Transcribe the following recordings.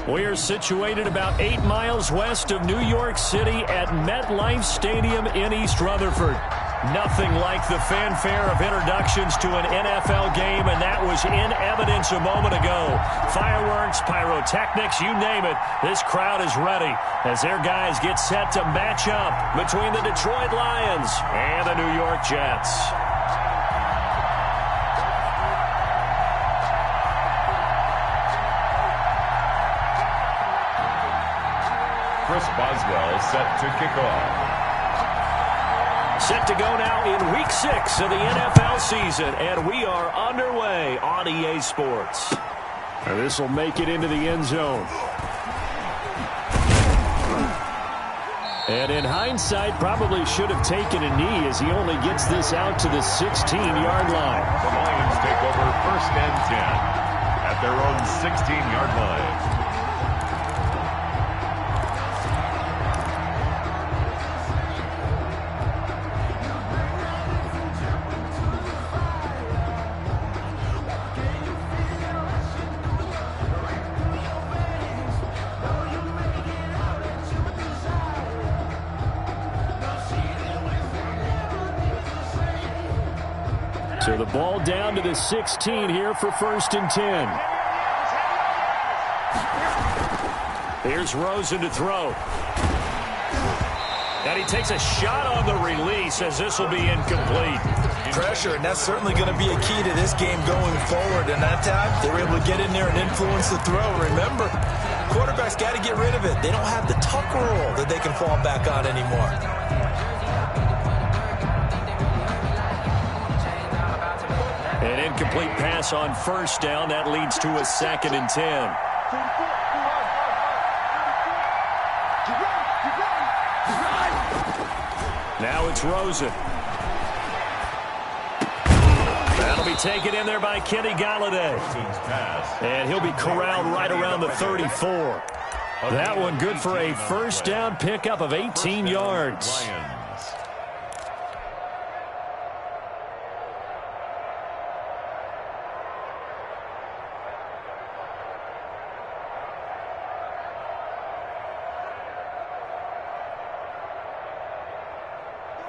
We are situated about 8 miles west of New York City at MetLife Stadium in East Rutherford. Nothing like the fanfare of introductions to an NFL game, and that was in evidence a moment ago. Fireworks, pyrotechnics, you name it, this crowd is ready as their guys get set to match up between the Detroit Lions and the New York Jets. Chris Boswell set to kick off. Set to go now in Week 6 of the NFL season, and we are underway on EA Sports. And this will make it into the end zone. And in hindsight, probably should have taken a knee as he only gets this out to the 16-yard line. The Lions take over 1st and 10 at their own 16-yard line. So the ball down to the 16 here for 1st and 10. Here's Rosen to throw. And he takes a shot on the release as this will be incomplete. Pressure, and that's certainly going to be a key to this game going forward. And that time, they were able to get in there and influence the throw. Remember, quarterbacks got to get rid of it. They don't have the tuck rule that they can fall back on anymore. An incomplete pass on 1st down. That leads to a 2nd and 10. Now it's Rosen. That'll be taken in there by Kenny Galladay. And he'll be corralled right around the 34. That one good for a 1st down pickup of 18 yards.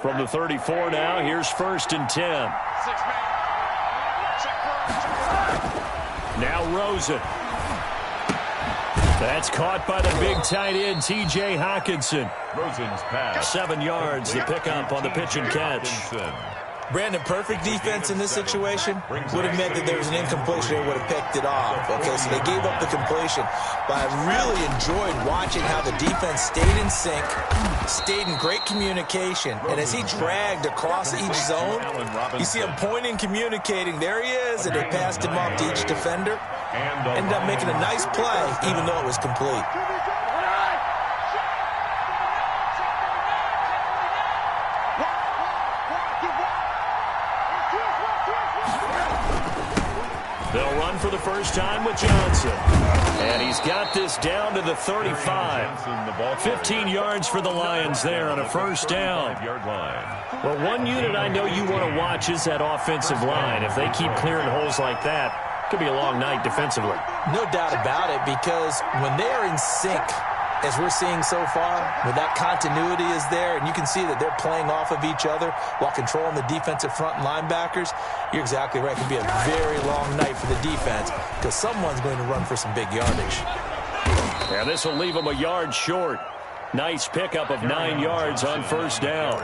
From the 34 now, here's 1st and 10. Now Rosen. That's caught by the big tight end, T.J. Hockenson. Rosen's pass. 7 yards, the pickup on the pitch and catch. Brandon, perfect defense in this situation would have meant that there was an incompletion. They would have picked it off. Okay, so they gave up the completion. But I really enjoyed watching how the defense stayed in sync, stayed in great communication. And as he dragged across each zone, you see him pointing, communicating. There he is, and they passed him off to each defender. Ended up making a nice play, even though it was complete. They'll run for the first time with Johnson. And he's got this down to the 35. 15 yards for the Lions there on a 1st down. Well, one unit I know you want to watch is that offensive line. If they keep clearing holes like that, it could be a long night defensively. No doubt about it, because when they are in sync, as we're seeing so far, when that continuity is there, and you can see that they're playing off of each other while controlling the defensive front linebackers, you're exactly right. It could be a very long night for the defense because someone's going to run for some big yardage. Yeah, this will leave them a yard short. Nice pickup of 9 yards on 1st down.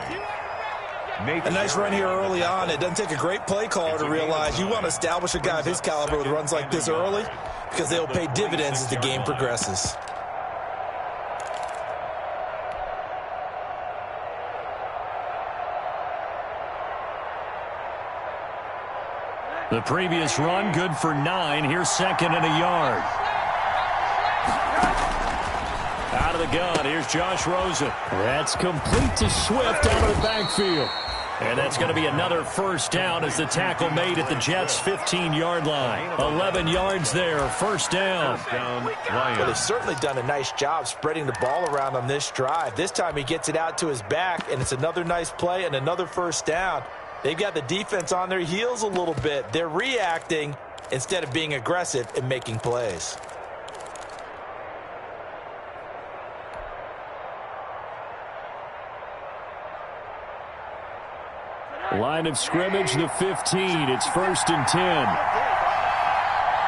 A nice run here early on. It doesn't take a great play caller to realize you want to establish a guy of his caliber with runs like this early because they'll pay dividends as the game progresses. The previous run, good for 9. Here's 2nd and a yard. Out of the gun, here's Josh Rosen. That's complete to Swift out of the backfield. And that's going to be another 1st down as the tackle made at the Jets' 15-yard line. 11 yards there, 1st down. Well, they've certainly done a nice job spreading the ball around on this drive. This time he gets it out to his back, and it's another nice play and another 1st down. They've got the defense on their heels a little bit. They're reacting instead of being aggressive and making plays. Line of scrimmage, the 15. It's 1st and 10.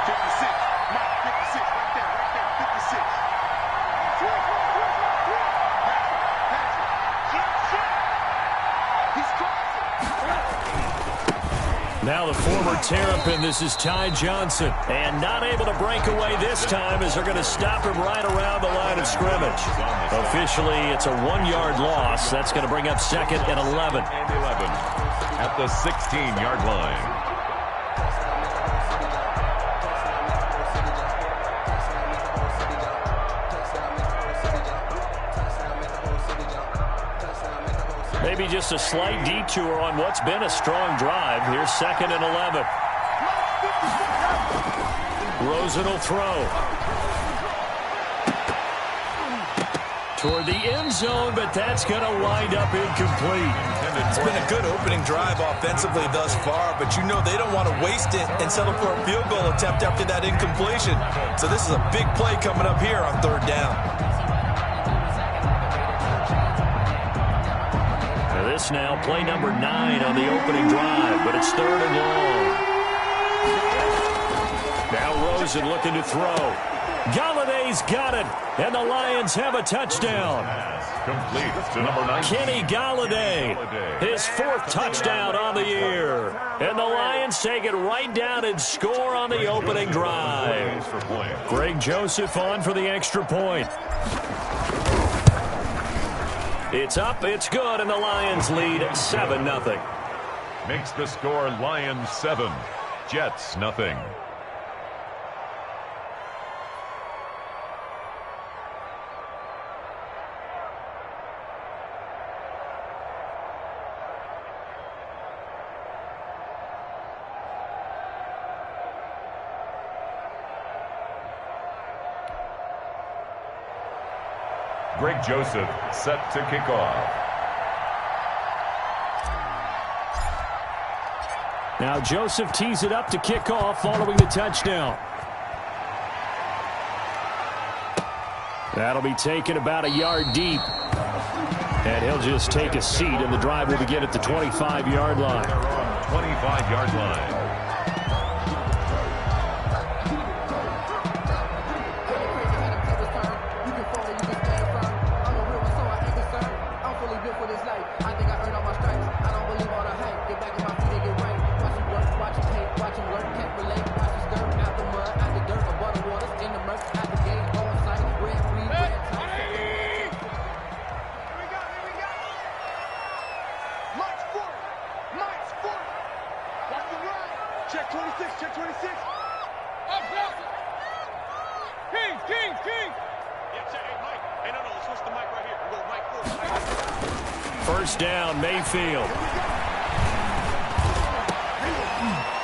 56. Mike, 56. Right there. 56. He's crossing. Now the former Terrapin, this is Ty Johnson. And not able to break away this time as they're going to stop him right around the line of scrimmage. Officially, it's a 1-yard loss. That's going to bring up 2nd and 11. At the 16-yard line. Maybe just a slight detour on what's been a strong drive. Here's 2nd and 11. Rosen will throw. Toward the end zone, but that's going to wind up incomplete. It's been a good opening drive offensively thus far, but you know they don't want to waste it and settle for a field goal attempt after that incompletion. So this is a big play coming up here on 3rd down. This now, play number 9 on the opening drive, but it's 3rd and long. Now Rosen looking to throw. Galladay's got it, and the Lions have a touchdown. Complete to number 9. Kenny Galladay, his 4th touchdown on the year. And the Lions take it right down and score on the opening drive. Greg Joseph on for the extra point. It's up, it's good, and the Lions lead 7-0. Makes the score Lions 7, Jets 0. Greg Joseph set to kick off. Now Joseph tees it up to kick off following the touchdown. That'll be taken about a yard deep. And he'll just take a seat, and the drive will begin at the 25-yard line. 25-yard line. Check 26, check 26. Up, King. Yeah, check, hey, Mike. Hey, no, let's switch the mic right here. We'll go Mike forward. 1st down, Mayfield.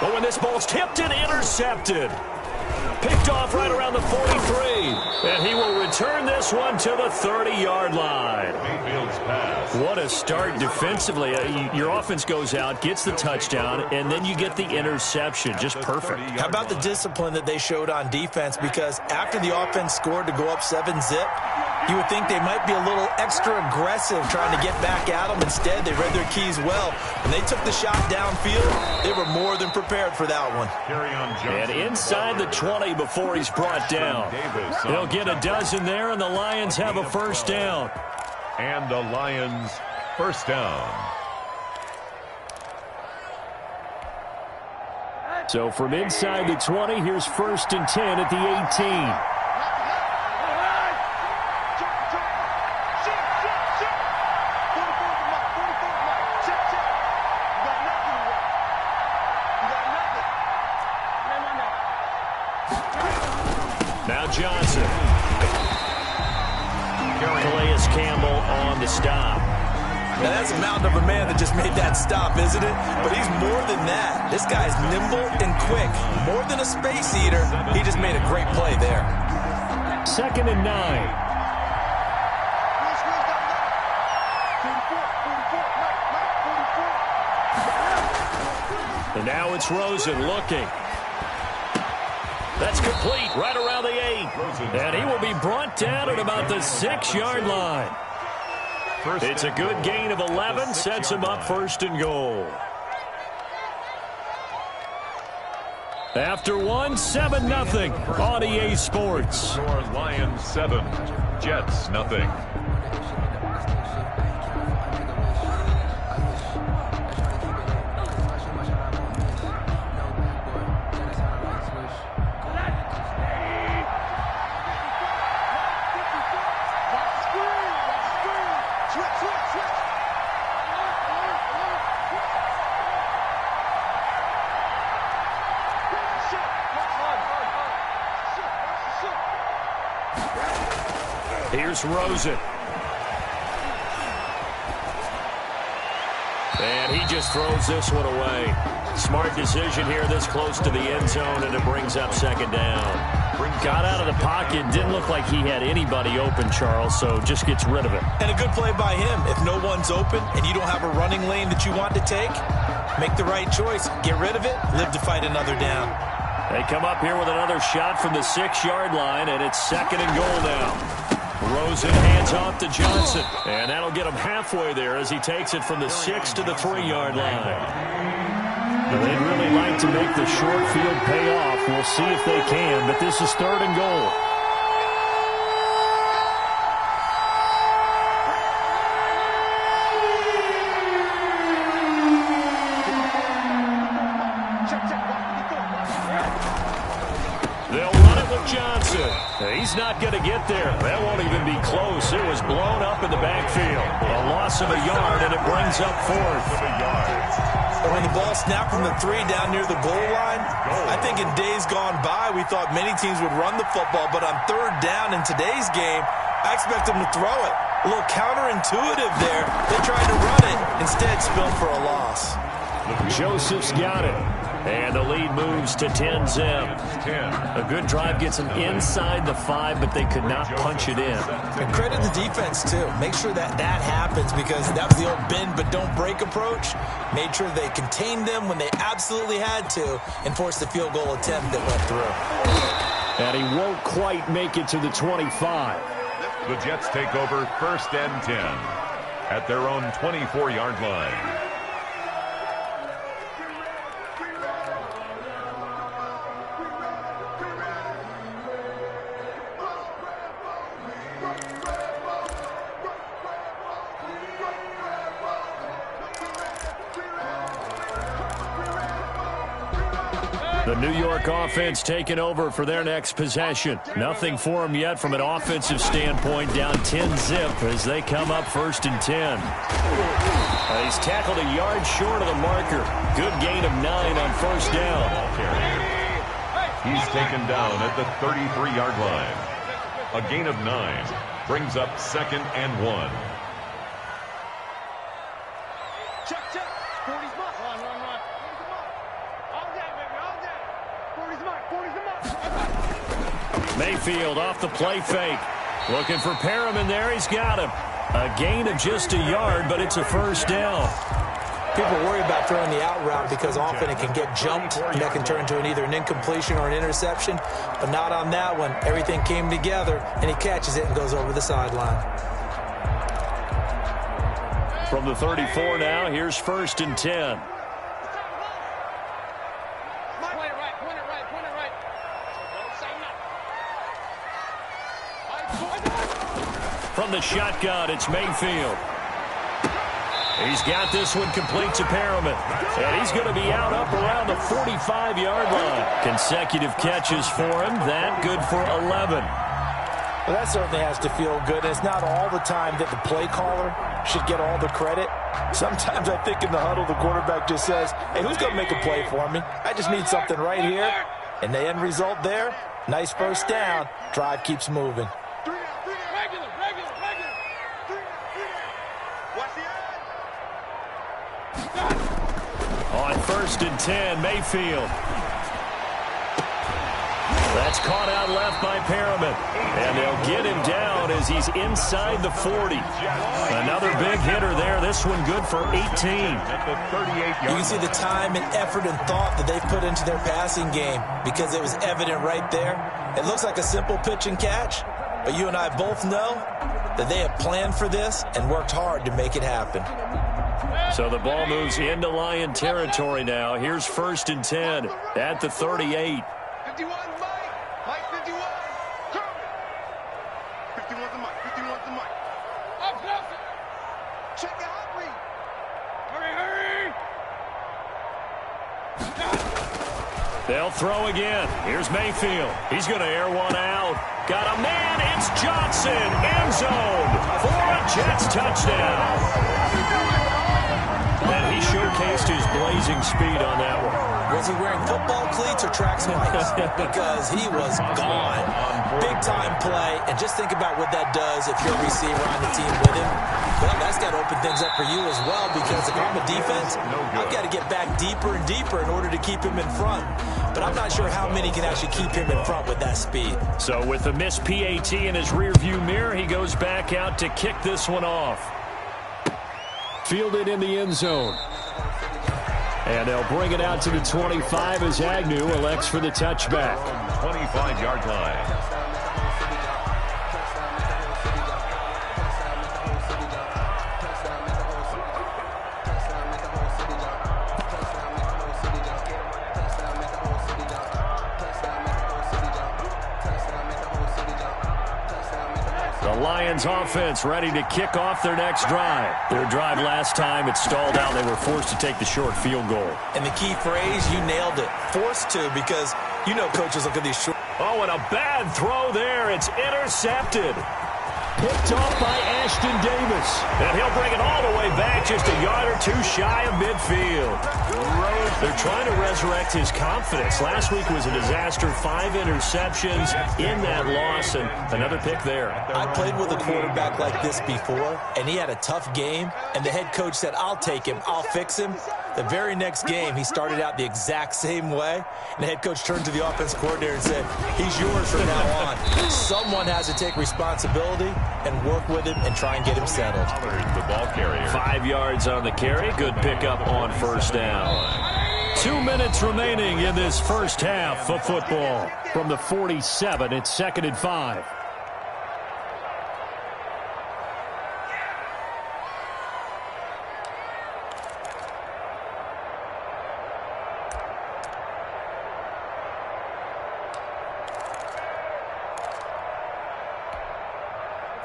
But when this ball's tipped and intercepted. Picked off right around the 43. And he will return this one to the 30-yard line. Mayfield's pass. What a start defensively. Your offense goes out, gets the touchdown, and then you get the interception. Just perfect. How about the discipline that they showed on defense? Because after the offense scored to go up 7-zip, you would think they might be a little extra aggressive trying to get back at them. Instead, they read their keys well. When they took the shot downfield, they were more than prepared for that one. And inside the 20 before he's brought down. They'll get a dozen there, and the Lions have a 1st down. And the Lions 1st down. So from inside the 20, here's 1st and 10 at the 18. Now Johnson. Calais Campbell on the stop. Now that's a mountain of a man that just made that stop, isn't it? But he's more than that. This guy's nimble and quick. More than a space eater. He just made a great play there. 2nd and 9. And now it's Rosen looking. That's complete right around the 8. And he will be brought down at about the 6-yard line. It's a good gain of 11, sets him up 1st and goal. After one, 7-0 on EA Sports. Score Lions 7, Jets 0. Here's Rosen. And he just throws this one away. Smart decision here this close to the end zone, and it brings up second down. Got out of the pocket. Didn't look like he had anybody open, Charles, so just gets rid of it. And a good play by him. If no one's open and you don't have a running lane that you want to take, make the right choice. Get rid of it. Live to fight another down. They come up here with another shot from the 6-yard line, and it's second and goal now. Rosen hands off to Johnson, and that'll get him halfway there as he takes it from the 6 to the 3-yard line. They'd really like to make the short field pay off. We'll see if they can, but this is third and goal. Johnson. He's not going to get there. That won't even be close. It was blown up in the backfield. A loss of a yard, and it brings up fourth. When the ball snapped from the 3 down near the goal line, I think in days gone by, we thought many teams would run the football, but on third down in today's game, I expect them to throw it. A little counterintuitive there. They tried to run it, instead spilled for a loss. Joseph's got it. And the lead moves to 10-zip. A good drive gets them inside the 5, but they could not punch it in. And credit the defense, too. Make sure that happens, because that was the old bend but don't break approach. Made sure they contained them when they absolutely had to and forced the field goal attempt that went through. And he won't quite make it to the 25. The Jets take over 1st and 10 at their own 24-yard line. The New York offense taking over for their next possession. Nothing for them yet from an offensive standpoint, down 10-zip as they come up 1st and 10. He's tackled a yard short of the marker. Good gain of 9 on 1st down. He's taken down at the 33-yard line. A gain of 9 brings up 2nd and 1. Mayfield off the play fake. Looking for Perriman there. He's got him. A gain of just a yard, but it's a 1st down. People worry about throwing the out route because often it can get jumped, and that can turn into either an incompletion or an interception. But not on that one. Everything came together, and he catches it and goes over the sideline. From the 34 now, here's 1st and 10. From the shotgun, it's Mayfield. He's got this one complete to Perriman. And he's going to be out up around the 45-yard line. Consecutive catches for him. That good for 11. Well, that certainly has to feel good. It's not all the time that the play caller should get all the credit. Sometimes I think in the huddle, the quarterback just says, hey, who's going to make a play for me? I just need something right here. And the end result there, nice 1st down. Drive keeps moving. On 1st and 10, Mayfield. That's caught out left by Perriman. And they'll get him down as he's inside the 40. Another big hitter there. This one good for 18. You can see the time and effort and thought that they've put into their passing game because it was evident right there. It looks like a simple pitch and catch, but you and I both know that they have planned for this and worked hard to make it happen. So the ball moves into Lion territory now. Here's 1st and 10 at the 38. 51, Mike. Mike 51. Come. 51's the Mike. 51's the Mike. Up closer. Check the hot read. Hurry, hurry. They'll throw again. Here's Mayfield. He's going to air one out. Got a man. It's Johnson. End zone for a Jets touchdown. And he showcased his blazing speed on that one. Was he wearing football cleats or track spikes? Because he was gone. Big-time play. And just think about what that does if you're a receiver on the team with him. Well, that's got to open things up for you as well, because if I'm a defense, I've got to get back deeper and deeper in order to keep him in front. But I'm not sure how many can actually keep him in front with that speed. So with the missed PAT in his rearview mirror, he goes back out to kick this one off. Fielded in the end zone. And they'll bring it out to the 25 as Agnew elects for the touchback. 25-yard line. Lions offense ready to kick off their next drive. Their drive last time, it stalled out. They were forced to take the short field goal. And the key phrase, you nailed it. Forced to, because you know coaches look at these short. Oh, and a bad throw there. It's intercepted. Picked off by Ashton Davis. And he'll bring it all the way back, just a yard or two shy of midfield. They're trying to resurrect his confidence. Last week was a disaster. 5 interceptions in that loss, and another pick there. I played with a quarterback like this before, and he had a tough game, and the head coach said, I'll take him, I'll fix him. The very next game, he started out the exact same way, and the head coach turned to the offense coordinator and said, he's yours from now on. Someone has to take responsibility and work with him and try and get him settled. The ball carrier. 5 yards on the carry. Good pickup on first down. 2 minutes remaining in this first half of football. From the 47, it's 2nd and 5.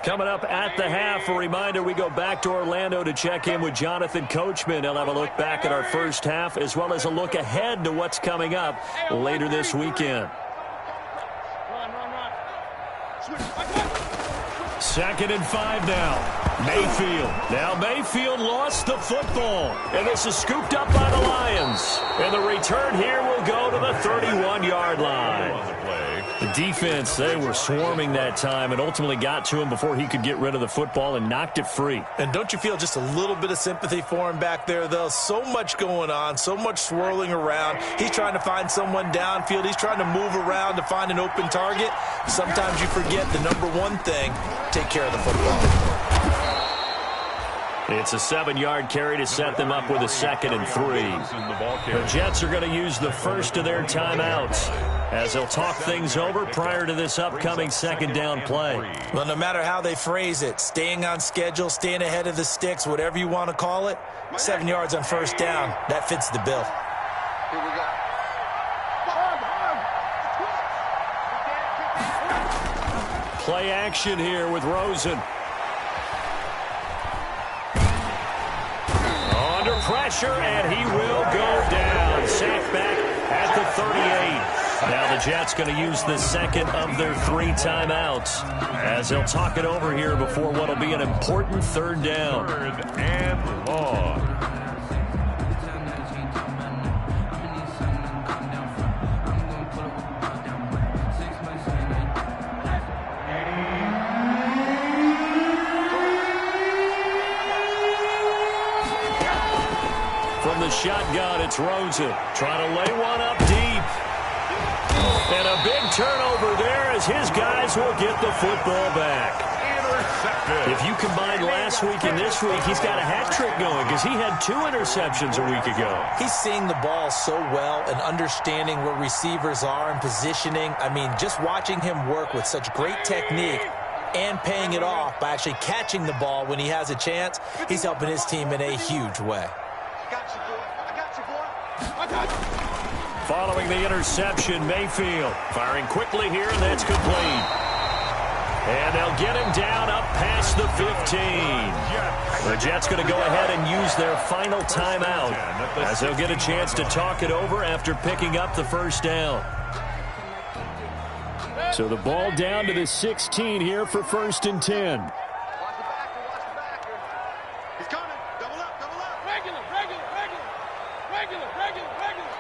Coming up at the half, a reminder, we go back to Orlando to check in with Jonathan Coachman. He'll have a look back at our first half, as well as a look ahead to what's coming up later this weekend. 2nd and 5 now. Mayfield. Now Mayfield lost the football. And this is scooped up by the Lions. And the return here will go to the 31-yard line. The defense, they were swarming that time and ultimately got to him before he could get rid of the football and knocked it free. And don't you feel just a little bit of sympathy for him back there, though? So much going on, so much swirling around. He's trying to find someone downfield. He's trying to move around to find an open target. Sometimes you forget the number one thing, take care of the football. It's a 7-yard carry to set them up with a 2nd and 3. The Jets are going to use the first of their timeouts as they'll talk things over prior to this upcoming 2nd down play. Well, no matter how they phrase it, staying on schedule, staying ahead of the sticks, whatever you want to call it, 7 yards on first down, that fits the bill. Here we go. Play action here with Rosen. Under pressure, and he will go down. Sacked back at the 38. Now the Jets going to use the second of their 3 timeouts as they'll talk it over here before what will be an important 3rd down. 3rd and long. From the shotgun, it's Rosen trying to lay one up deep. And a big turnover there as his guys will get the football back. Intercepted. If you combine last week and this week, he's got a hat trick going because he had 2 interceptions a week ago. He's seeing the ball so well and understanding where receivers are and positioning. I mean, just watching him work with such great technique, and paying it off by actually catching the ball when he has a chance. He's helping his team in a huge way. I got you, boy. I got you, boy. I got you. Following the interception, Mayfield firing quickly here, and that's complete. And they'll get him down up past the 15. The Jets going to go ahead and use their final timeout as they'll get a chance to talk it over after picking up the first down. So the ball down to the 16 here for 1st and 10. Watch the backer, watch the backer. He's coming. Double up, double up. Regular, regular, regular. Regular, regular, regular.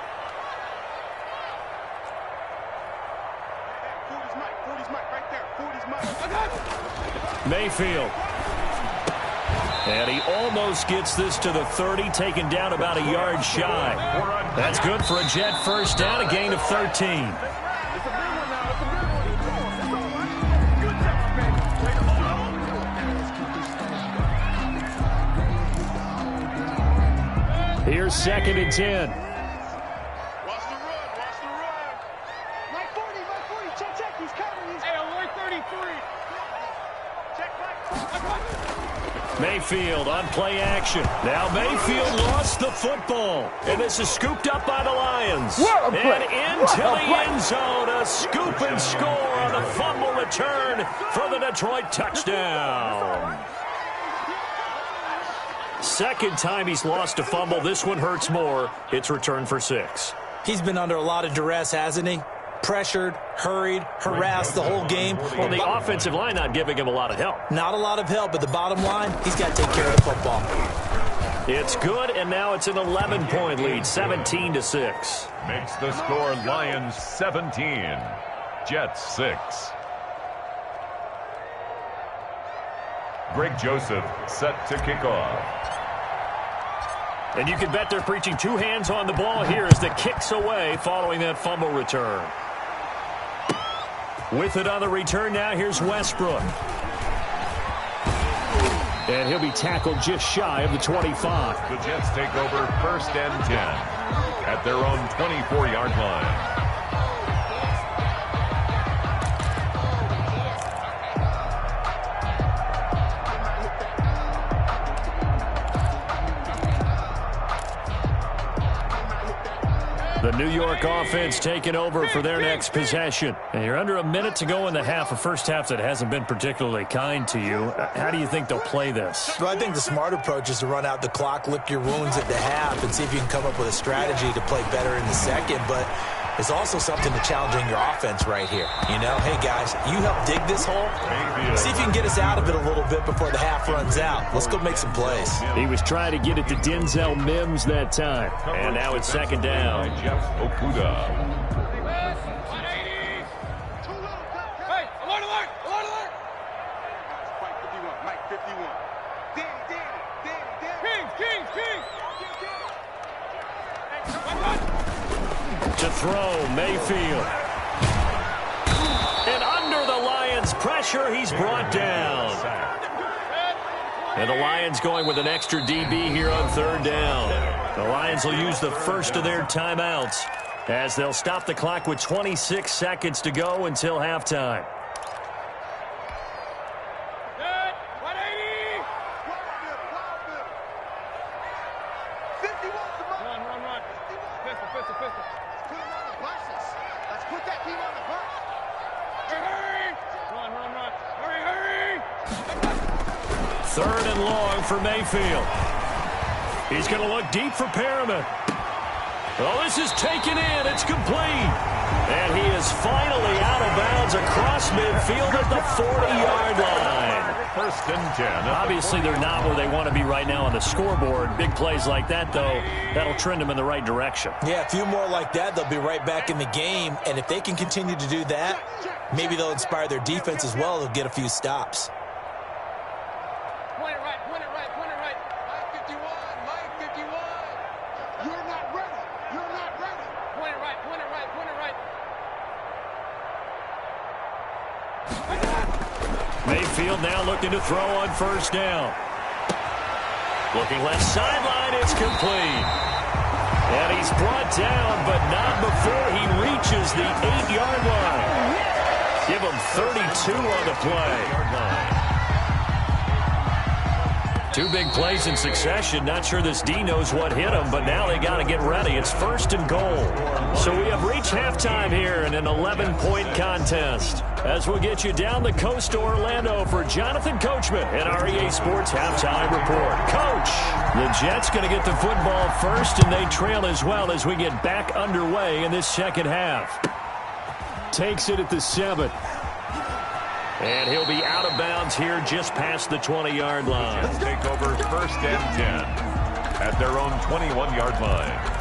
40's Mike right there. 40's Mike. I got you. Mayfield. And he almost gets this to the 30, taken down about a yard shy. That's good for a Jet first down, a gain of 13. Here's 2nd and 10. Watch the run, watch the run. Mike 40, check, he's coming. Hey, alert 33. Check, Mike. Mayfield on play action. Now Mayfield lost the football. And this is scooped up by the Lions. And into the end zone, a scoop and score on the fumble return for the Detroit touchdown. Second time he's lost a fumble. This one hurts more. It's returned for 6. He's been under a lot of duress, hasn't he? Pressured, hurried, harassed the whole game. Well, the offensive line not giving him a lot of help. Not a lot of help, but the bottom line, he's got to take care of the football. It's good, and now it's an 11-point lead, 17-6. Makes the score Lions 17, Jets 6. Greg Joseph set to kick off. And you can bet they're preaching 2 hands on the ball here as the kick's away following that fumble return. With it on the return now, here's Westbrook. And he'll be tackled just shy of the 25. The Jets take over 1st and 10 at their own 24-yard line. The New York offense taking over for their next possession. And you're under a minute to go in the half, a first half that hasn't been particularly kind to you. How do you think they'll play this? Well, I think the smart approach is to run out the clock, lick your wounds at the half, and see if you can come up with a strategy to play better in the second. But there's also something to challenging your offense right here. You know, hey, guys, you help dig this hole. See if you can get us out of it a little bit before the half runs out. Let's go make some plays. He was trying to get it to Denzel Mims that time. And now it's 2nd down. Jeff Okuda. Hey, alert, alert, alert, alert. Mike 51, Mike 51. Danny. King. To throw, Mayfield. And under the Lions' pressure, he's brought down. And the Lions going with an extra DB here on 3rd down. The Lions will use the first of their timeouts as they'll stop the clock with 26 seconds to go until halftime. Third and long for Mayfield. He's going to look deep for Perriman. Oh, this is taken in. It's complete. And he is finally out of bounds across midfield at the 40-yard line. 1st and 10. Obviously, they're not where they want to be right now on the scoreboard. Big plays like that, though, that'll trend them in the right direction. Yeah, a few more like that, they'll be right back in the game. And if they can continue to do that, maybe they'll inspire their defense as well. They'll get a few stops. Point it right. Mike 51. You're not ready. Point it right. Mayfield now looking to throw on 1st down. Looking left sideline, it's complete. And he's brought down, but not before he reaches the 8-yard line. Give them 32 on the play. Two big plays in succession. Not sure this D knows what hit him, but now they got to get ready. It's 1st and goal. So we have reached halftime here in an 11-point contest. As we'll get you down the coast to Orlando for Jonathan Coachman and our EA Sports Halftime Report. Coach, the Jets going to get the football first, and they trail as well as we get back underway in this second half. Takes it at the 7. And he'll be out of bounds here just past the 20-yard line. Let's take over 1st and 10 at their own 21-yard line.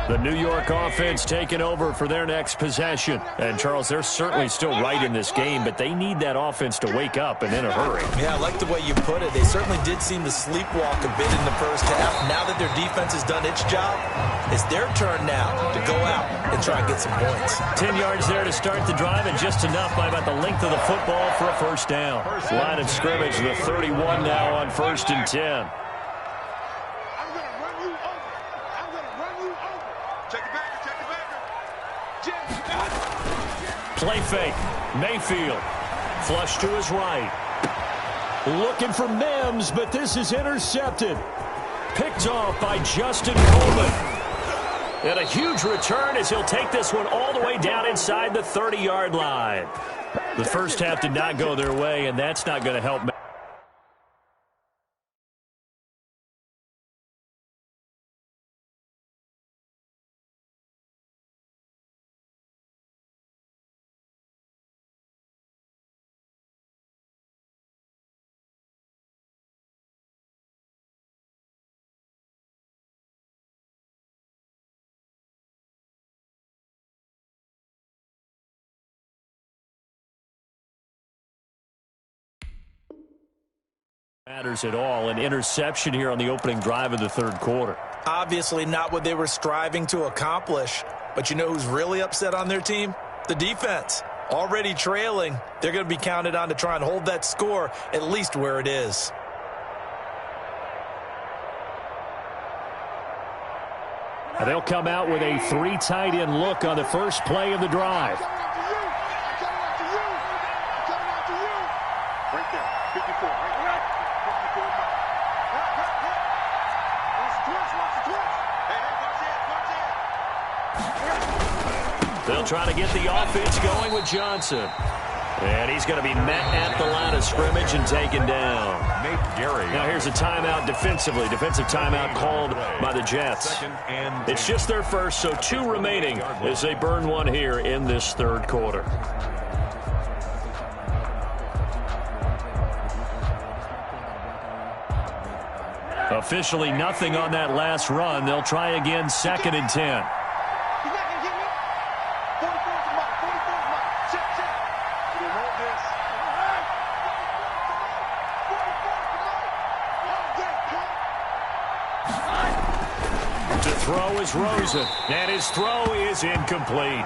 The New York offense taking over for their next possession. And, Charles, they're certainly still right in this game, but they need that offense to wake up and in a hurry. Yeah, I like the way you put it. They certainly did seem to sleepwalk a bit in the first half. Now that their defense has done its job, it's their turn now to go out and try and get some points. 10 yards there to start the drive, and just enough by about the length of the football for a first down. Line of scrimmage, the 31 now on 1st and 10. Play fake. Mayfield. Flush to his right. Looking for Mims, but this is intercepted. Picked off by Justin Coleman. And a huge return as he'll take this one all the way down inside the 30-yard line. The first half did not go their way, and that's not going to help. Matters at all. An interception here on the opening drive of the third quarter. Obviously not what they were striving to accomplish. But you know who's really upset on their team? The defense. Already trailing. They're going to be counted on to try and hold that score at least where it is. And they'll come out with a 3 tight end look on the first play of the drive. They'll try to get the offense going with Johnson. And he's going to be met at the line of scrimmage and taken down. Now here's a timeout defensively. Defensive timeout called by the Jets. It's just their first, so 2 remaining as they burn one here in this third quarter. Officially nothing on that last run. They'll try again 2nd and 10. Throw is Rosen, and his throw is incomplete.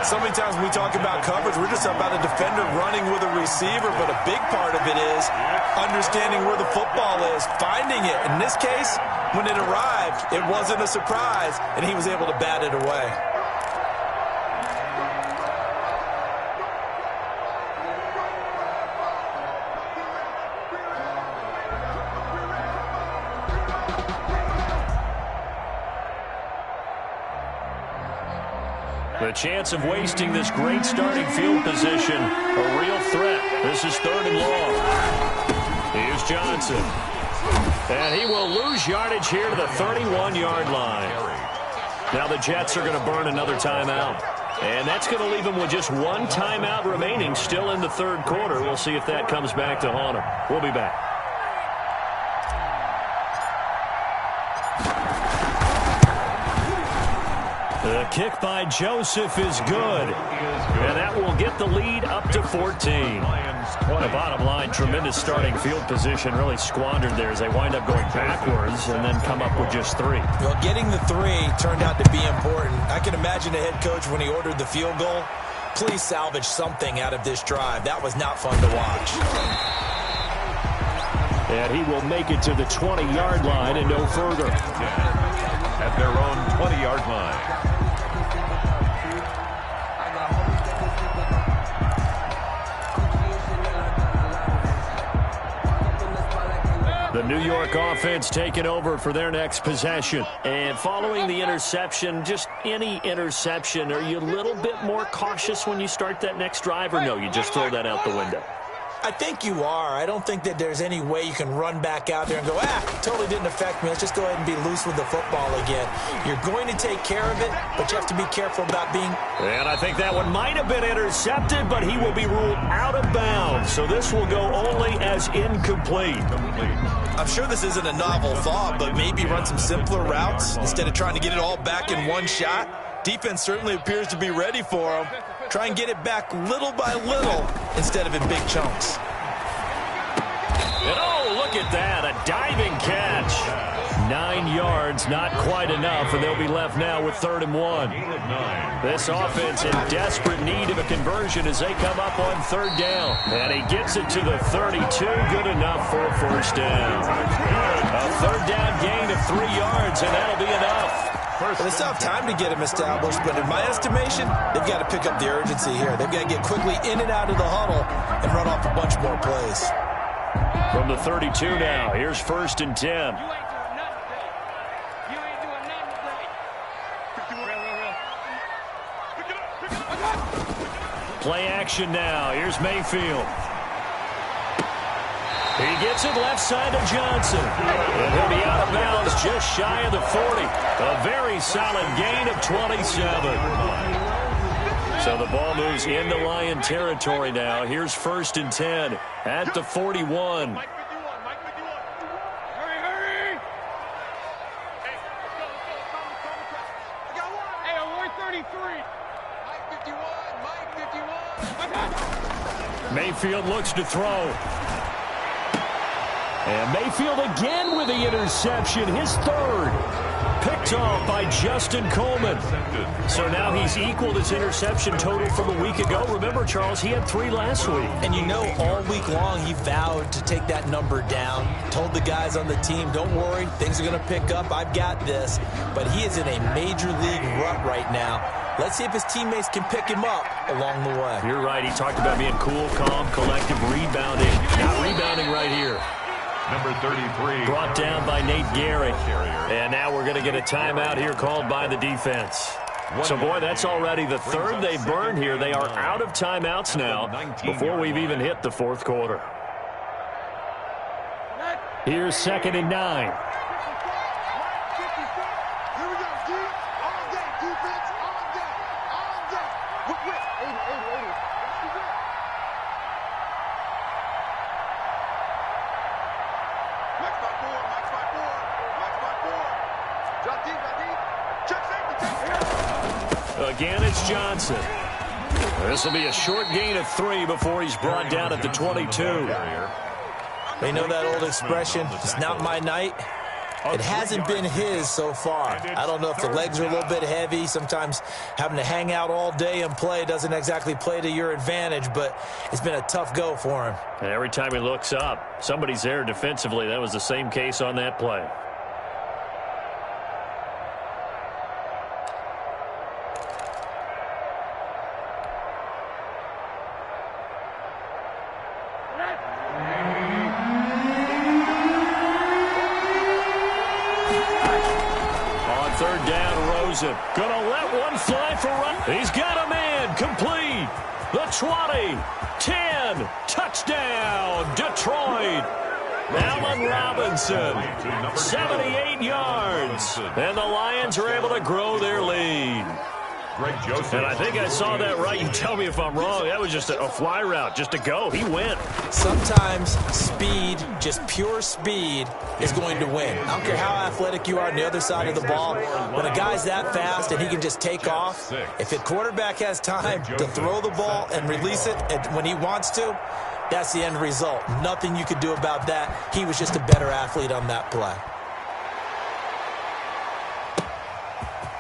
So many times when we talk about coverage, we're just about a defender running with a receiver, but a big part of it is understanding where the football is, finding it. In this case, when it arrived, it wasn't a surprise, and he was able to bat it away. The chance of wasting this great starting field position, a real threat. This is 3rd and long. Here's Johnson. And he will lose yardage here to the 31-yard line. Now the Jets are going to burn another timeout. And that's going to leave them with just 1 timeout remaining still in the third quarter. We'll see if that comes back to haunt them. We'll be back. The kick by Joseph is good. And that will get the lead up to 14. The bottom line, tremendous starting field position, really squandered there as they wind up going backwards and then come up with just 3. Well, getting the 3 turned out to be important. I can imagine the head coach when he ordered the field goal. Please salvage something out of this drive. That was not fun to watch. And he will make it to the 20-yard line and no further. At their own 20-yard line. The New York offense taking over for their next possession. And following the interception, just any interception, are you a little bit more cautious when you start that next drive, or no, you just throw that out the window? I think you are. I don't think that there's any way you can run back out there and go, totally didn't affect me. Let's just go ahead and be loose with the football again. You're going to take care of it, but you have to be careful about being... And I think that one might have been intercepted, but he will be ruled out of bounds. So this will go only as incomplete. I'm sure this isn't a novel thought, but maybe run some simpler routes instead of trying to get it all back in one shot. Defense certainly appears to be ready for him. Try and get it back little by little instead of in big chunks. And oh, look at that, a diving catch. 9 yards, not quite enough, and they'll be left now with 3rd and 1. This offense in desperate need of a conversion as they come up on 3rd down. And he gets it to the 32, good enough for a 1st down. A 3rd down gain of 3 yards, and that'll be enough. Well, they still have time to get him established, but in my estimation, they've got to pick up the urgency here. They've got to get quickly in and out of the huddle and run off a bunch more plays. From the 32 now, here's 1st and 10. Play action now. Here's Mayfield. He gets it left side to Johnson. And he'll be out of bounds just shy of the 40. A very solid gain of 27. So the ball moves into Lion territory now. Here's 1st and 10 at the 41. Mayfield looks to throw. And Mayfield again with the interception, his 3rd. Picked off by Justin Coleman. So now he's equaled his interception total from a week ago. Remember, Charles, he had 3 last week. And you know, all week long he vowed to take that number down. Told the guys on the team, don't worry, things are going to pick up. I've got this. But he is in a major league rut right now. Let's see if his teammates can pick him up along the way. You're right. He talked about being cool, calm, collective, rebounding. Not rebounding right here. Number 33. Brought down by Nate Gehrig. And now we're going to get a timeout here called by the defense. So, boy, that's already the 3rd they've burned here. They are out of timeouts now before we've even hit the 4th quarter. Here's 2nd and 9. Again, it's Johnson. This will be a short gain of 3 before he's brought down at the 22. They know that old expression, it's not my night. It hasn't been his so far. I don't know if the legs are a little bit heavy. Sometimes having to hang out all day and play doesn't exactly play to your advantage, but it's been a tough go for him. And every time he looks up, somebody's there defensively. That was the same case on that play. Gonna let one fly for run. He's got a man complete. The 20, 10, touchdown, Detroit. Allen Robinson, 78 yards. And the Lions are able to grow their lead. And I think I saw that right. You tell me if I'm wrong. That was just a fly route, just to go. He went. Sometimes speed, just pure speed, is going to win. I don't care how athletic you are on the other side of the ball. When a guy's that fast and he can just take off, if the quarterback has time to throw the ball and release it when he wants to, that's the end result. Nothing you could do about that. He was just a better athlete on that play.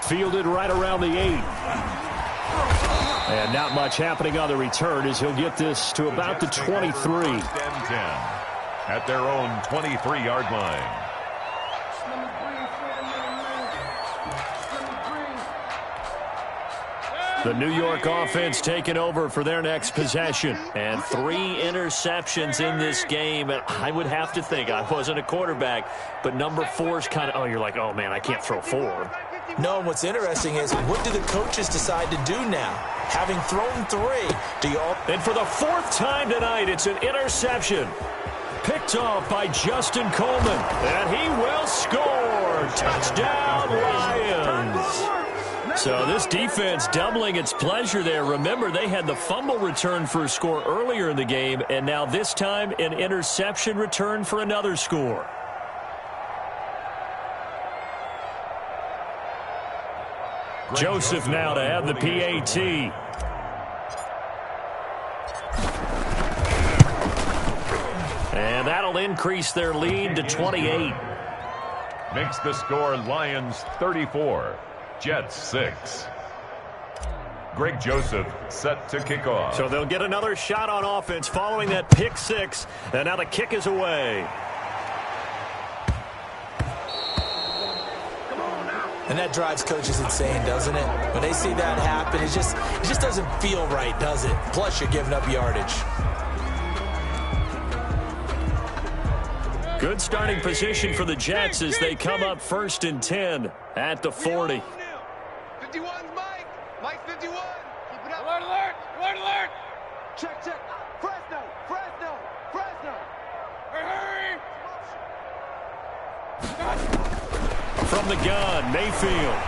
Fielded right around the 8. And not much happening on the return as he'll get this to about the 23. at their own 23-yard line. The New York offense taking over for their next possession. And 3 interceptions in this game. And I would have to think, I wasn't a quarterback, but number 4's kind of, oh, you're like, oh, man, I can't throw 4. No, and what's interesting is, what do the coaches decide to do now? Having thrown 3, do you all... And for the 4th time tonight, it's an interception. Picked off by Justin Coleman. And he will score. Touchdown, Lions. So this defense doubling its pleasure there. Remember, they had the fumble return for a score earlier in the game, and now this time an interception return for another score. Joseph now to have the PAT. And that'll increase their lead to 28. Makes the score Lions 34. Jets 6. Greg Joseph set to kick off. So they'll get another shot on offense following that pick 6. And now the kick is away. And that drives coaches insane, doesn't it? When they see that happen, it just doesn't feel right, does it? Plus, you're giving up yardage. Good starting position for the Jets as they come up 1st and 10 at the 40. 51's Mike. Mike 51. Keep it up. Alert, alert. Alert, alert. Check, check. Fresno. Fresno. Fresno. Hurry, hurry. From the gun, Mayfield.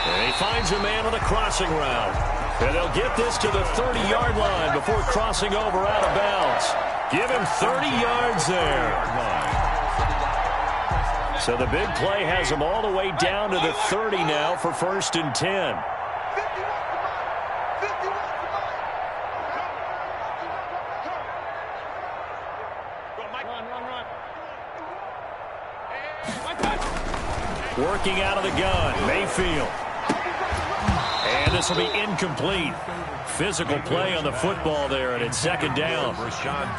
And he finds a man on the crossing route. And they'll get this to the 30-yard line before crossing over out of bounds. Give him 30 yards there. So the big play has him all the way down to the 30 now for 1st and 10. Working out of the gun, Mayfield. And this will be incomplete. Physical play on the football there, and it's 2nd down.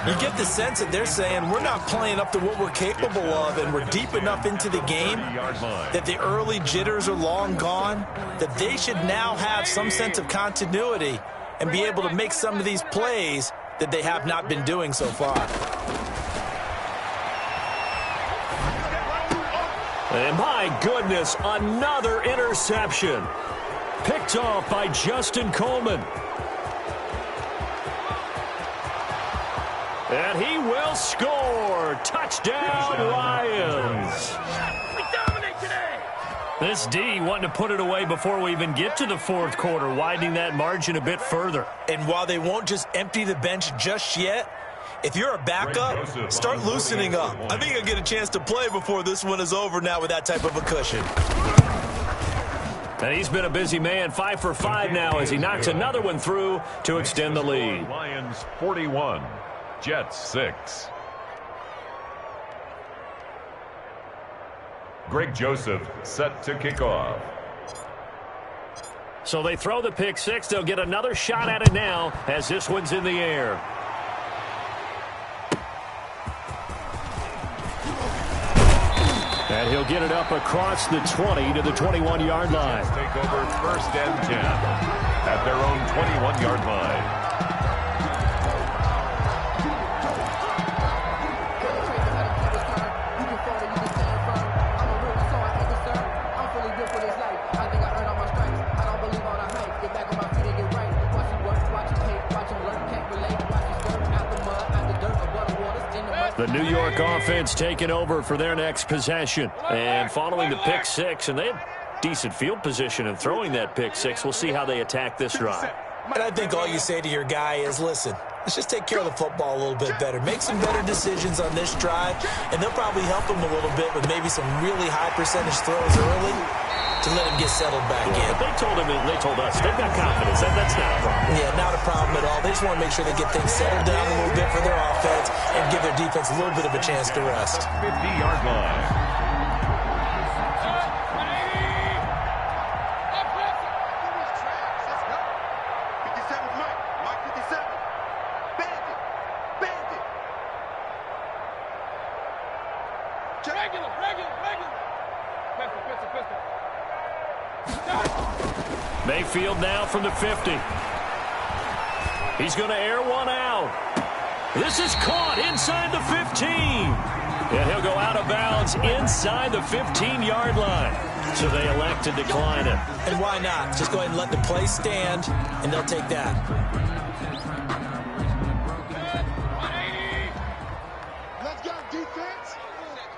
You get the sense that they're saying we're not playing up to what we're capable of, and we're deep enough into the game that the early jitters are long gone, that they should now have some sense of continuity and be able to make some of these plays that they have not been doing so far. And my goodness, another interception. Picked off by Justin Coleman. And he will score. Touchdown, Lions. We dominate today. This D wanting to put it away before we even get to the 4th quarter, widening that margin a bit further. And while they won't just empty the bench just yet, if you're a backup, start loosening up. I think you'll get a chance to play before this one is over now with that type of a cushion. And he's been a busy man, 5 for 5 now as he knocks another one through to extend the lead. Lions 41, Jets 6. Greg Joseph set to kick off. So they throw the pick 6. They'll get another shot at it now as this one's in the air. And he'll get it up across the 20 to the 21-yard line. Take over 1st and 10 at their own 21-yard line. The New York offense taking over for their next possession. And following the pick 6, and they have decent field position in throwing that pick 6. We'll see how they attack this drive. And I think all you say to your guy is, listen, let's just take care of the football a little bit better. Make some better decisions on this drive, and they'll probably help him a little bit with maybe some really high percentage throws early to let him get settled back in. But they told him, and they told us, they've got confidence. That's not a problem. Yeah, not a problem at all. They just want to make sure they get things settled down a little bit for their offense and give their defense a little bit of a chance to rest. 50-yard line. Mayfield now from the 50. He's going to air one out. This is caught inside the 15. And he'll go out of bounds inside the 15-yard line. So they elect to decline it. And why not? Just go ahead and let the play stand, and they'll take that. Let's go, defense.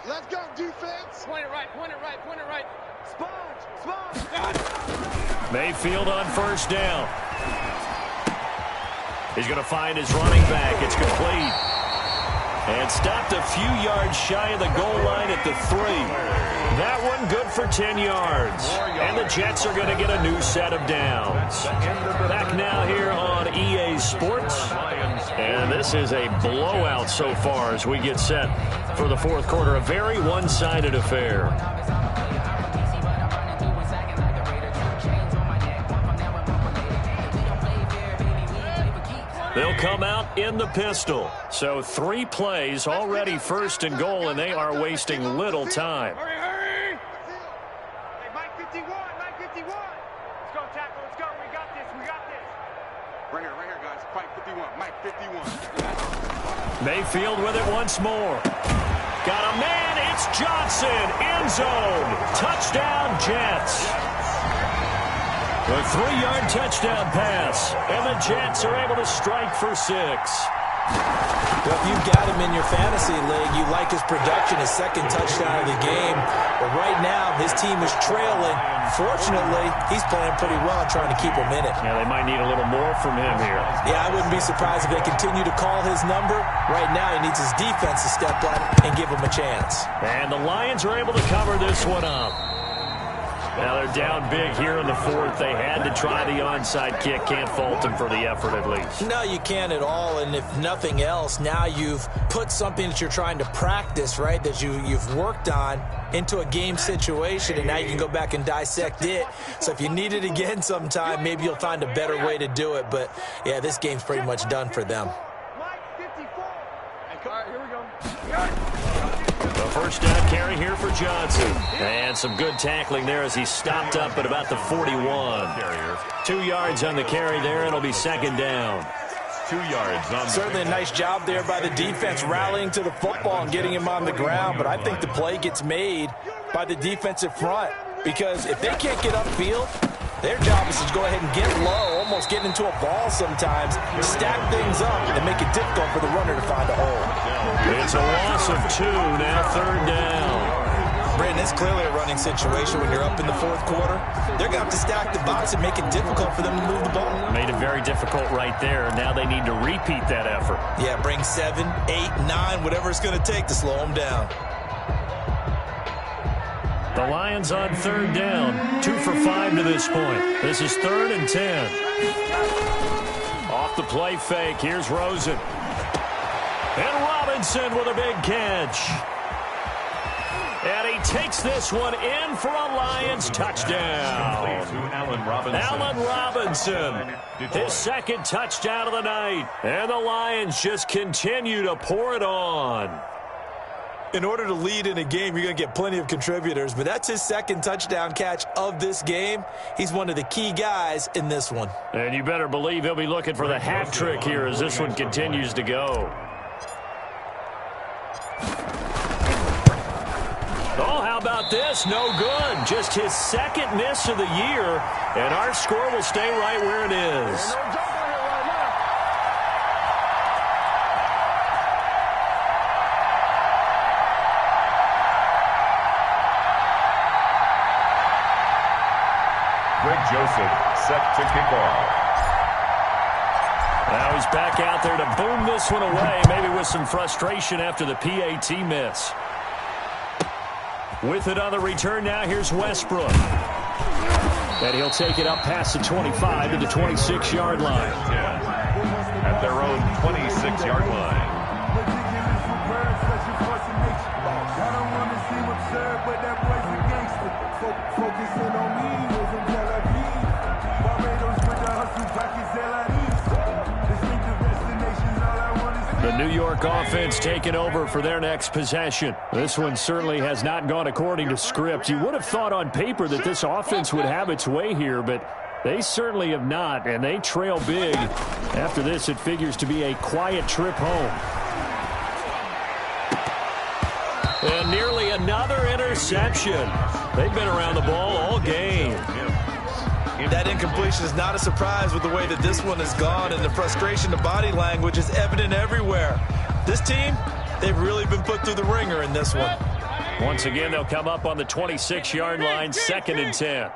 Let's go, defense. Point it right, point it right, point it right. Sponge. Mayfield on first down. He's going to find his running back. It's complete. And stopped a few yards shy of the goal line at the 3. That one good for 10 yards. And the Jets are going to get a new set of downs. Back now here on EA Sports. And this is a blowout so far as we get set for the fourth quarter. A very one-sided affair. They'll come out in the pistol. So 3 plays already first and goal, and they are wasting little time. Hurry, hurry! Hey, Mike 51, Mike 51. Let's go, tackle, let's go. We got this, we got this. Right here, guys. Mike 51, Mike 51. Mayfield with it once more. Got a man, it's Johnson, end zone. Touchdown, Jets. A 3-yard touchdown pass, and the Jets are able to strike for 6. Well, if you've got him in your fantasy league, you like his production, his second touchdown of the game. But right now, his team is trailing. Fortunately, he's playing pretty well and trying to keep him in it. Yeah, they might need a little more from him here. Yeah, I wouldn't be surprised if they continue to call his number. Right now, he needs his defense to step up and give him a chance. And the Lions are able to cover this one up. Now they're down big here in the 4th. They had to try the onside kick. Can't fault them for the effort at least. No, you can't at all. And if nothing else, now you've put something that you're trying to practice, right, that you've worked on into a game situation, and now you can go back and dissect it. So if you need it again sometime, maybe you'll find a better way to do it. But, yeah, this game's pretty much done for them. Mike 54. All right, here we go. The first down carry here for Johnson. And some good tackling there as he stopped up at about the 41. 2 yards on the carry there, and it'll be second down. 2 yards on the Certainly a nice job there by the defense rallying to the football and getting him on the ground. But I think the play gets made by the defensive front, because if they can't get upfield, their job is to go ahead and get low, almost get into a ball sometimes, stack things up, and make it difficult for the runner to find a hole. It's a loss of 2, now third down. Brandon, it's clearly a running situation when you're up in the 4th quarter. They're going to have to stack the box and make it difficult for them to move the ball. Made it very difficult right there. Now they need to repeat that effort. Yeah, bring 7, 8, 9, whatever it's going to take to slow them down. The Lions on third down, 2 for 5 to this point. This is 3rd and 10. Off the play fake, here's Rosen. And Robinson with a big catch. And he takes this one in for a Lions touchdown. Allen Robinson, his second touchdown of the night. And the Lions just continue to pour it on. In order to lead in a game, you're going to get plenty of contributors, but that's his second touchdown catch of this game. He's one of the key guys in this one. And you better believe he'll be looking for the hat trick here as this one continues to go. Oh, how about this? No good. Just his second miss of the year, and our score will stay right where it is. Greg Joseph set to kick off. Now he's back out there to boom this one away, maybe with some frustration after the PAT miss. With it on the return now, here's Westbrook. And he'll take it up past the 25 to the 26-yard line. At their own 26-yard line. The New York offense taking over for their next possession. This one certainly has not gone according to script. You would have thought on paper that this offense would have its way here, but They certainly have not, and they trail big. After this, it figures to be a quiet trip home. And nearly another interception. They've been around the ball all game. That incompletion is not a surprise with the way that this one has gone, and the frustration, the body language is evident everywhere. This team, they've really been put through the ringer in this one. Once again, they'll come up on the 26-yard line, 2nd and 10.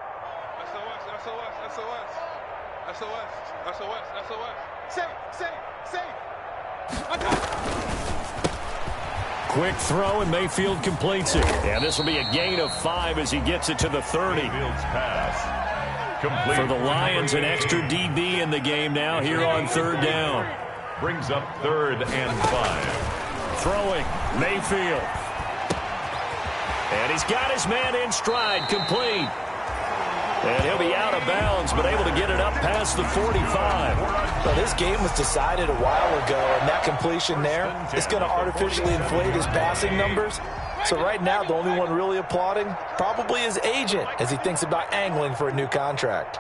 Quick throw, and Mayfield completes it. And this will be a gain of 5 as he gets it to the 30. Mayfield's pass. Complete. For the Lions, an extra DB in the game now here on 3rd down. Brings up 3rd and 5. Throwing, Mayfield. And he's got his man in stride, complete. And he'll be out of bounds, but able to get it up past the 45. Well, this game was decided a while ago, and that completion there is going to artificially inflate his passing numbers. So right now, the only one really applauding probably his agent as he thinks about angling for a new contract.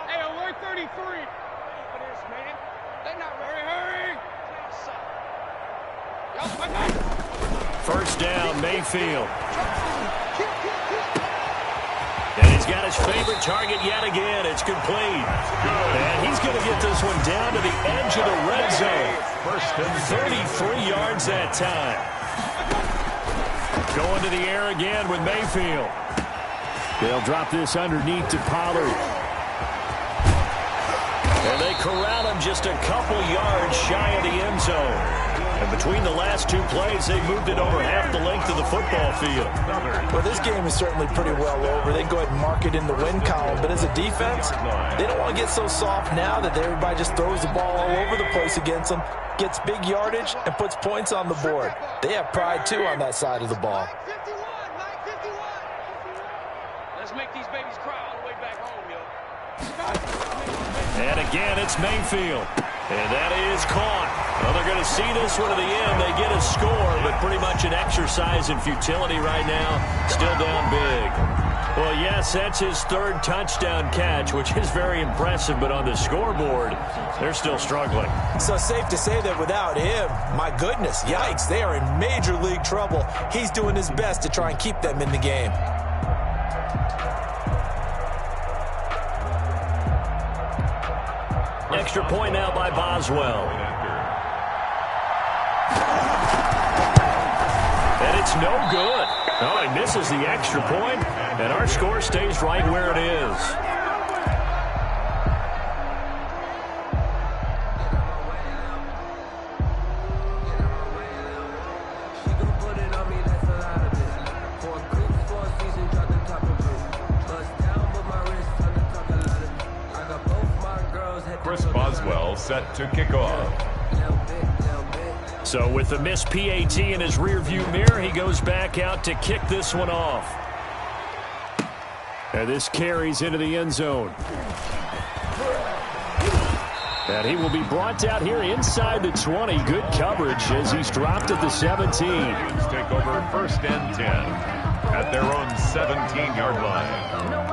Hey, alert 33. For this, man. They not hurry. First down, Mayfield. And he's got his favorite target yet again. It's complete. And he's going to get this one down to the edge of the red zone. First and 33 yards that time. Going to the air again with Mayfield. They'll drop this underneath to Pollard. And they corral him just a couple yards shy of the end zone. And between the last 2 plays, they moved it over half the length of the football field. Well, this game is certainly pretty well over. They can go ahead and mark it in the win column. But as a defense, they don't want to get so soft now that everybody just throws the ball all over the place against them, gets big yardage, and puts points on the board. They have pride, too, on that side of the ball. Let's make these babies cry all the way back home, yo. And again, it's Mayfield. And that is caught. Well, they're going to see this one to the end. They get a score, but pretty much an exercise in futility right now. Still down big. Well, yes, that's his 3rd touchdown catch, which is very impressive. But on the scoreboard, they're still struggling. So safe to say that without him, my goodness, yikes, they are in major league trouble. He's doing his best to try and keep them in the game. Extra point now by Boswell. And it's no good. Oh, he misses the extra point, and our score stays right where it is. Boswell set to kick off. So with the missed PAT in his rearview mirror, he goes back out to kick this one off. And this carries into the end zone. And he will be brought out here inside the 20. Good coverage as he's dropped at the 17. Take over 1st and 10 at their own 17-yard line.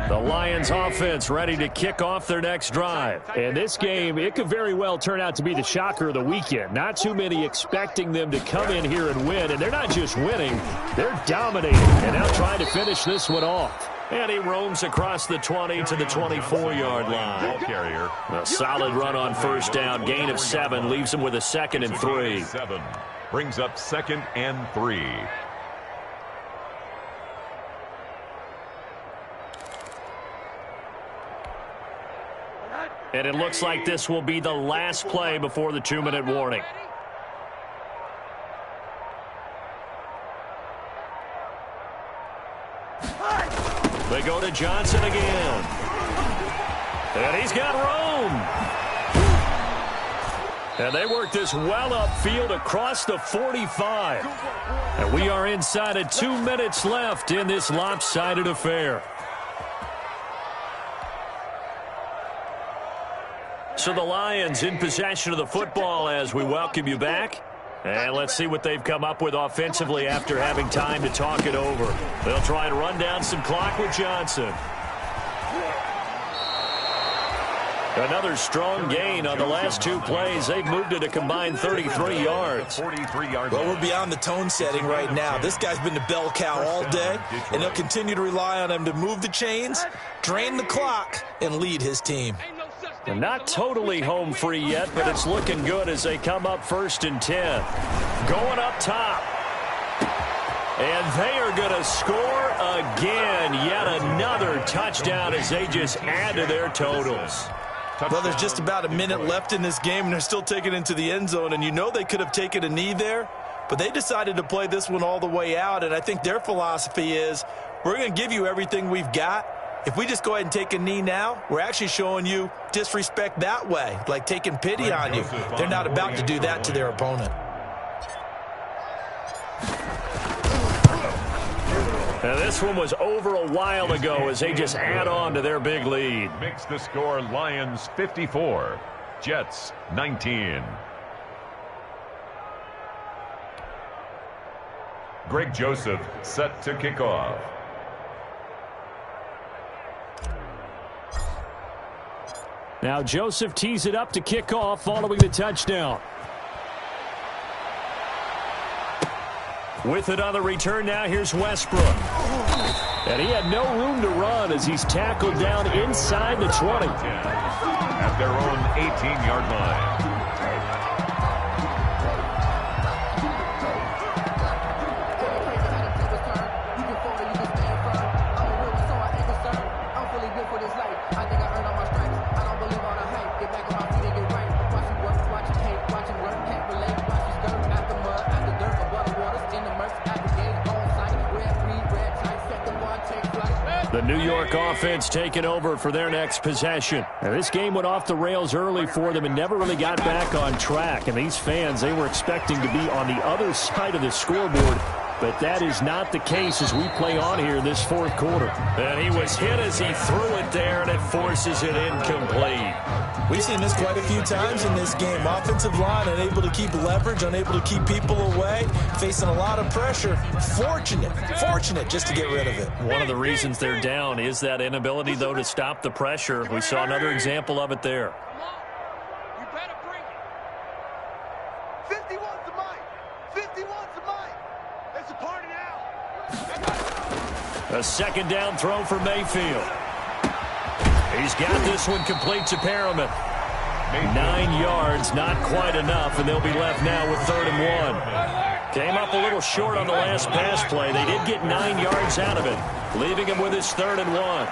The Lions offense ready to kick off their next drive. And this game, it could very well turn out to be the shocker of the weekend. Not too many expecting them to come in here and win. And they're not just winning, they're dominating. And now trying to finish this one off. And he roams across the 20 to the 24-yard line. A solid run on first down. Gain of 7 leaves him with a 2nd and 3. 7 brings up 2nd and 3. And it looks like this will be the last play before the 2-minute warning. They go to Johnson again. And he's got room. And they work this well upfield across the 45. And we are inside of 2 minutes left in this lopsided affair. So the Lions in possession of the football as we welcome you back. And let's see what they've come up with offensively after having time to talk it over. They'll try and run down some clock with Johnson. Another strong gain on the last two plays. They've moved it a combined 33 yards. Well, we're beyond the tone setting right now. This guy's been the bell cow all day, and they'll continue to rely on him to move the chains, drain the clock, and lead his team. They're not totally home free yet, but it's looking good as they come up 1st and 10. Going up top. And they are going to score again. Yet another touchdown as they just add to their totals. Well, there's just about a minute left in this game, and they're still taking it into the end zone. And you know they could have taken a knee there, but they decided to play this one all the way out. And I think their philosophy is, we're going to give you everything we've got. If we just go ahead and take a knee now, we're actually showing you disrespect that way, like taking pity on you. They're not about to do that to their opponent. Now, this one was over a while ago as they just add on to their big lead. Makes the score Lions 54, Jets 19. Greg Joseph set to kick off. Now Joseph tees it up to kick off following the touchdown. With it on the return now, here's Westbrook. And he had no room to run as he's tackled down inside the 20. At their own 18-yard line. The New York offense taking over for their next possession. And this game went off the rails early for them and never really got back on track. And these fans, they were expecting to be on the other side of the scoreboard. But that is not the case as we play on here in this fourth quarter. And he was hit as he threw it there, and it forces it incomplete. We've seen this quite a few times in this game. Offensive line unable to keep leverage, unable to keep people away, facing a lot of pressure. Fortunate just to get rid of it. One of the reasons they're down is that inability, though, to stop the pressure. We saw another example of it there. You better bring it. 51's the mic. 51's the mic. It's a party now. A second down throw for Mayfield. He's got this one complete to Perriman. 9 yards, not quite enough, and they'll be left now with 3rd and 1. Came up a little short on the last pass play. They did get 9 yards out of it, leaving him with his 3rd and 1.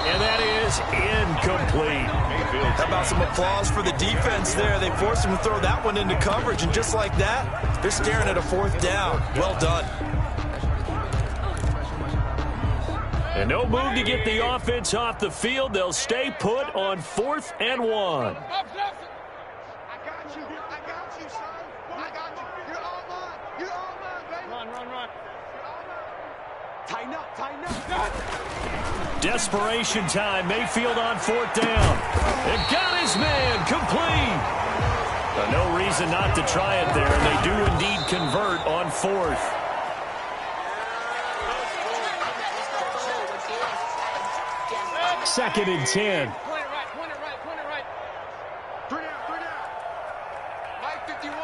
And that is incomplete. How about some applause for the defense there? They forced him to throw that one into coverage, and just like that, they're staring at a 4th down. Well done. And no move to get the offense off the field. They'll stay put on 4th and 1. I got you, son. I got you. You're all mine. You're all mine, baby. Run. Tighten up. Desperation time. Mayfield on 4th down. And got his man complete. No reason not to try it there, and they do indeed convert on 4th. Second and 10. Point it right. 3 down. Mike 51.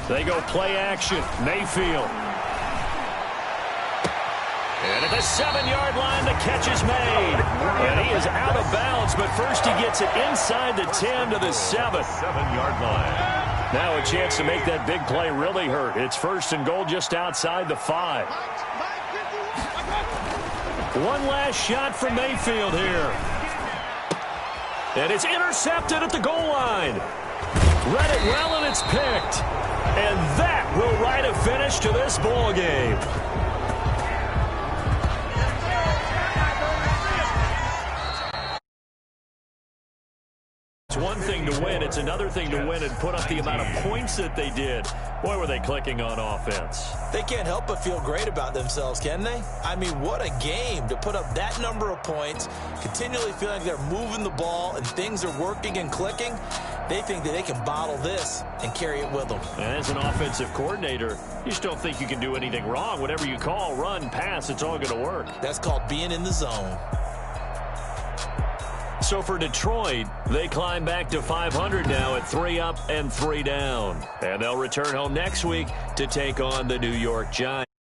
They go play action. Mayfield. And at the 7-yard line, the catch is made. And he is out of bounds, but first he gets it inside the 10 to the 7. 7-yard line. Now a chance to make that big play really hurt. It's 1st and goal just outside the 5. One last shot from Mayfield here. And it's intercepted at the goal line. Read it well, and it's picked. And that will write a finish to this ball game. It's one thing to win. It's another thing to win and put up the amount of points that they did. Boy, were they clicking on offense. They can't help but feel great about themselves, can they? I mean, what a game to put up that number of points, continually feeling like they're moving the ball and things are working and clicking. They think that they can bottle this and carry it with them. And as an offensive coordinator, you just don't think you can do anything wrong. Whatever you call, run, pass, it's all going to work. That's called being in the zone. So for Detroit, they climb back to 500 now at 3 up and 3 down. And they'll return home next week to take on the New York Giants.